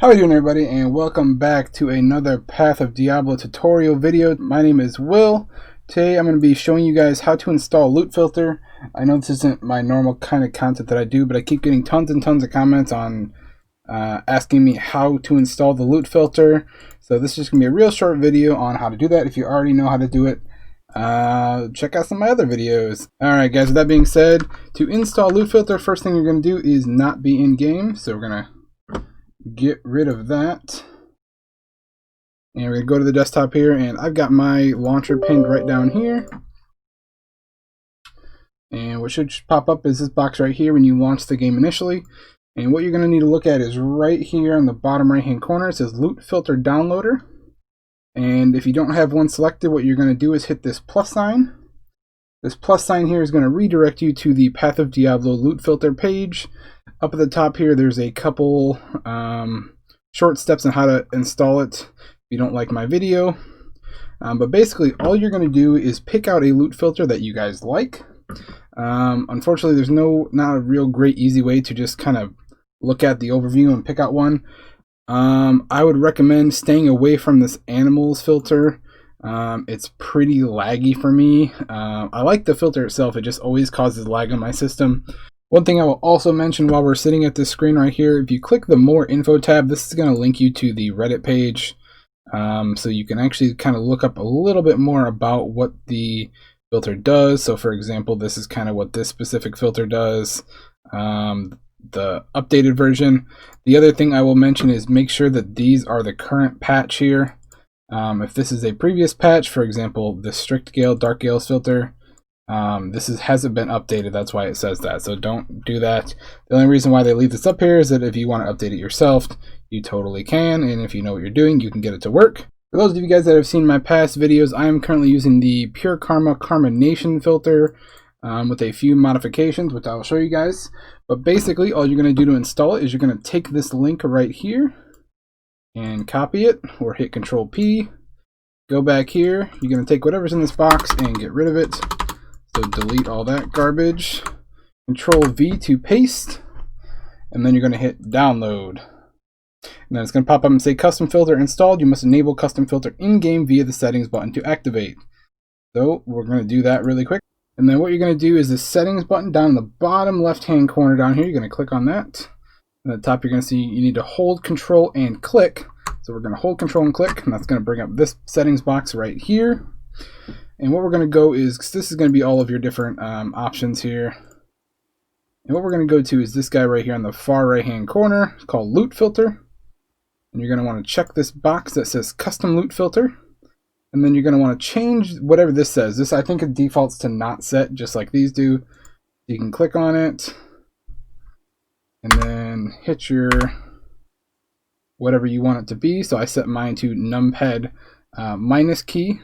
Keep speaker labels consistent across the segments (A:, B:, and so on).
A: How are you doing, everybody, and welcome back to another Path of Diablo tutorial video. My name is Will. Today I'm going to be showing you guys how to install Lootfilter. I know this isn't my normal kind of content that I do, but I keep getting tons and tons of comments on asking me how to install the Lootfilter. So this is just going to be a real short video on how to do that. If you already know how to do it, check out some of my other videos. Alright guys, with that being said, to install Lootfilter, first thing you're going to do is not be in game. So we're going to get rid of that, and we're going to go to the desktop here, and I've got my launcher pinned right down here, and what should pop up is this box right here when you launch the game initially. And what you're going to need to look at is right here on the bottom right hand corner. It says Lootfilter Downloader, and if you don't have one selected, what you're going to do is hit this plus sign. This plus sign here is going to redirect you to the Path of Diablo Lootfilter page. Up at the top here, there's a couple short steps on how to install it if you don't like my video. But basically, all you're going to do is pick out a Lootfilter that you guys like. Unfortunately, there's not a real great easy way to just kind of look at the overview and pick out one. I would recommend staying away from this animals filter. It's pretty laggy for me. I like the filter itself, it just always causes lag on my system. One thing I will also mention while we're sitting at this screen right here, if you click the More Info tab, this is going to link you to the Reddit page. So you can actually kind of look up a little bit more about what the filter does. So for example, this is kind of what this specific filter does, the updated version. The other thing I will mention is make sure that these are the current patch here. If this is a previous patch, for example, the Strict Gale, Dark Gales filter, hasn't been updated. That's why it says that. So don't do that. The only reason why they leave this up here is that if you want to update it yourself, you totally can. And if you know what you're doing, you can get it to work. For those of you guys that have seen my past videos, I am currently using the Pure Karma Nation filter with a few modifications, which I will show you guys. But basically, all you're going to do to install it is you're going to take this link right here and copy it, or hit Control P. Go back here. You're going to take whatever's in this box and get rid of it. So delete all that garbage. Control V to paste, and then you're going to hit download. And then it's going to pop up and say custom filter installed. You must enable custom filter in-game via the settings button to activate. So we're going to do that really quick. And then what you're going to do is the settings button down in the bottom left hand corner down here. You're going to click on that. And at the top you're going to see you need to hold control and click. So we're going to hold control and click, and that's going to bring up this settings box right here. And what we're going to go is, this is going to be all of your different options here. And what we're going to go to is this guy right here on the far right hand corner. It's called Lootfilter. And you're going to want to check this box that says Custom Lootfilter. And then you're going to want to change whatever this says. This, I think, it defaults to not set, just like these do. You can click on it and then hit your whatever you want it to be. So I set mine to numpad minus key.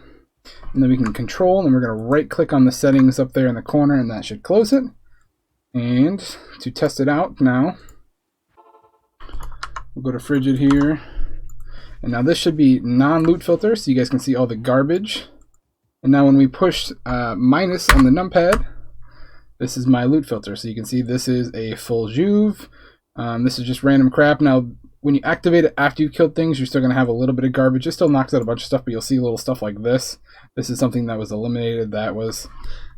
A: And then we can control, and we're going to right click on the settings up there in the corner, and that should close it. And to test it out now, we'll go to Frigid here. And now this should be non-Lootfilter, so you guys can see all the garbage. And now when we push minus on the numpad, this is my Lootfilter. So you can see this is a full Juve. This is just random crap. Now, when you activate it after you've killed things, you're still going to have a little bit of garbage. It still knocks out a bunch of stuff, but you'll see little stuff like this. This is something that was eliminated.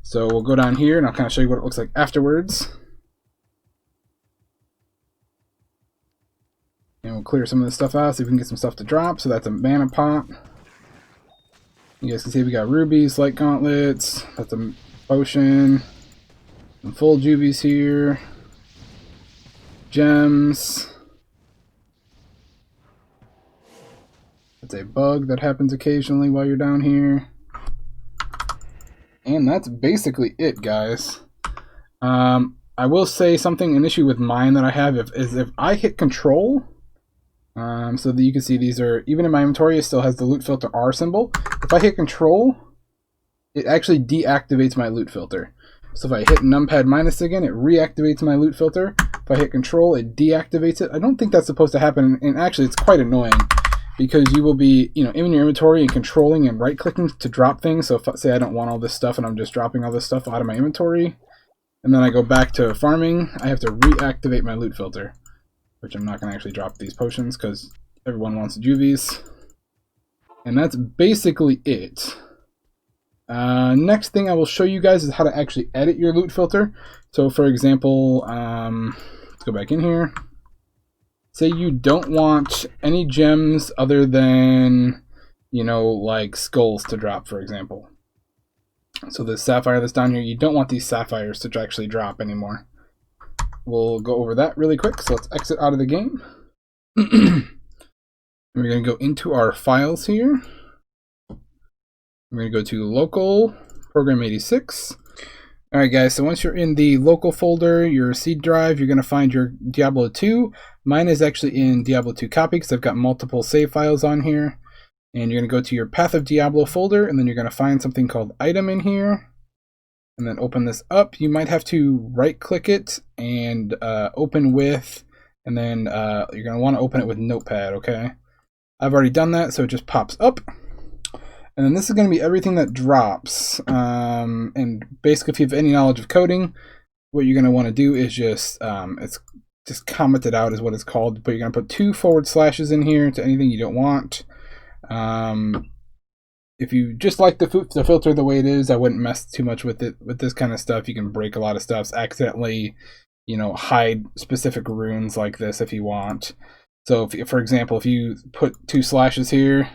A: So we'll go down here, and I'll kind of show you what it looks like afterwards. And we'll clear some of this stuff out, see if we can get some stuff to drop. So that's a mana pot. You guys can see we got rubies, light gauntlets. That's a potion. Some full jubies here. Gems. It's a bug that happens occasionally while you're down here. And that's basically it, guys. I will say an issue with mine that I have is if I hit control, so that you can see these are, even in my inventory, it still has the Lootfilter R symbol. If I hit control, it actually deactivates my Lootfilter. So if I hit numpad minus again, it reactivates my Lootfilter. If I hit control, it deactivates it. I don't think that's supposed to happen, and actually it's quite annoying, because you will be, in your inventory and controlling and right-clicking to drop things. So if, say, I don't want all this stuff and I'm just dropping all this stuff out of my inventory, and then I go back to farming, I have to reactivate my Lootfilter. which I'm not going to actually drop these potions because everyone wants juvies. And that's basically it. Next thing I will show you guys is how to actually edit your loot filter. So for example, let's go back in here. Say you don't want any gems other than, you know, like skulls to drop, for example. So the sapphire that's down here, you don't want these sapphires to actually drop anymore. We'll go over that really quick. So let's exit out of the game. We're going to go into our files here. We're going to go to local, program 86. Alright guys, so once you're in the local folder, your seed drive, you're going to find your Diablo 2. Mine is actually in Diablo 2 copy because I've got multiple save files on here. And you're going to go to your Path of Diablo folder, and then you're going to find something called item in here. And then open this up. You might have to right click it and open with, and then you're going to want to open it with Notepad, okay? I've already done that, so it just pops up. And then this is going to be everything that drops. And basically, if you have any knowledge of coding, what you're going to want to do is just, it's just comment it out is what it's called. But you're going to put 2 forward slashes in here to anything you don't want. If you just like the filter the way it is, I wouldn't mess too much with it. With this kind of stuff, you can break a lot of stuff, accidentally, you know, hide specific runes like this if you want. So, if, for example, if you put 2 slashes here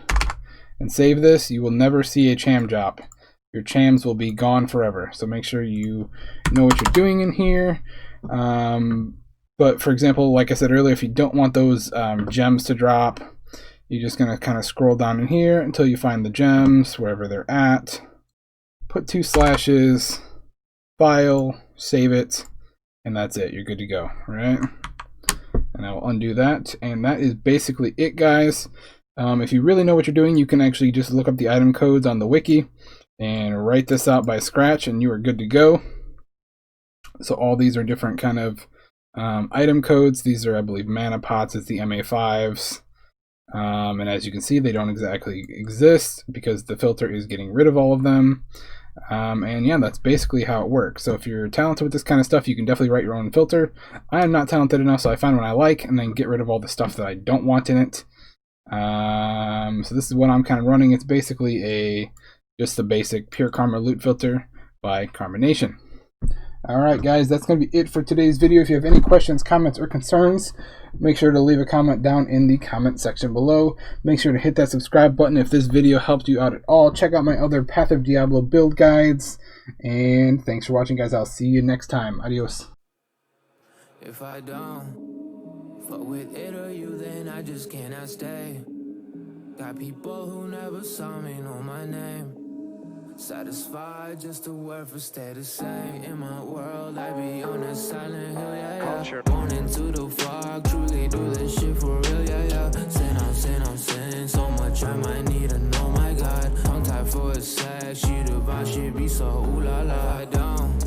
A: and save this, you will never see a cham drop. Your chams will be gone forever. So make sure you know what you're doing in here. But for example, like I said earlier, if you don't want those gems to drop, you're just going to kind of scroll down in here until you find the gems, wherever they're at. Put 2 slashes, file, save it, and that's it. You're good to go, right? And I will undo that. And that is basically it, guys. If you really know what you're doing, you can actually just look up the item codes on the wiki and write this out by scratch, and you are good to go. So all these are different kind of item codes. These are, I believe, mana pots. It's the MA5s. And as you can see, they don't exactly exist because the filter is getting rid of all of them. And yeah, that's basically how it works. So if you're talented with this kind of stuff, you can definitely write your own filter. I am not talented enough, so I find what I like and then get rid of all the stuff that I don't want in it. So this is what I'm kind of running. It's basically just the basic pure karma loot filter by Karma Nation. Alright guys, that's going to be it for today's video. If you have any questions, comments, or concerns, make sure to leave a comment down in the comment section below. Make sure to hit that subscribe button if this video helped you out at all. Check out my other Path of Diablo build guides. And thanks for watching, guys. I'll see you next time. Adios.
B: If I don't fuck with it or you, then I just cannot stay. Got people who never saw me know my name. Satisfied just to work for stay the same. In my world, I be on that silent hill, yeah, yeah. Born into the fog, truly do this shit for real, yeah, yeah. Sin, so much I might need to know, my God. I'm tired for a sex, she divine, she be so ooh la la. I don't